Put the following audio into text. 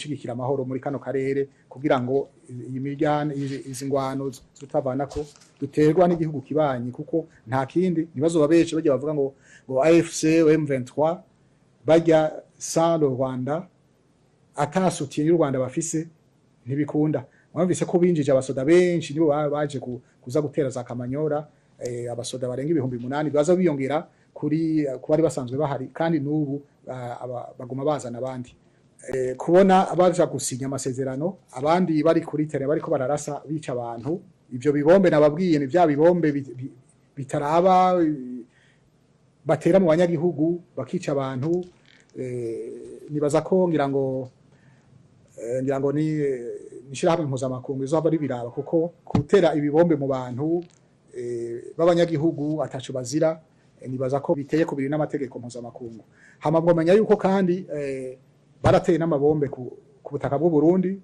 gushigikira amahoro muri kano karere kugira ngo iyi miryane izi ngwano tutavana ko duterwa n'igihugu kibanyi kuko nta kindi nibazo babeshe bajya bavuga ngo AFC M23 bajya sans le Rwanda atasutiye y'u Rwanda bafise ntibikunda mwumvise ko binjije abasoda benshi nibo baje kuza gutera za Kamanyora abasoda barenga 8,000 baza biyongera kuri bari basanzwe bahari kandi n'ubu baguma bazana abandi kubona abaje gusinya amasezerano abandi bari kuri tere bariko bararasa bica abantu ivyo bibombe nababwiye ni vya bibombe bitaraba batera mu banyagihugu bakica abantu nibaza ko ngira ngo ni nishirahamwe mpuzamakungu izoba ari biraba kuko gutera ibibombe mu bantu b'abanyagihugu ataco bazira nibaza ko biteye kubiri n'amategeko mpuzamakungu hamabwo menya yuko kandi barateye n'amabombe ku butaka bw'u Burundi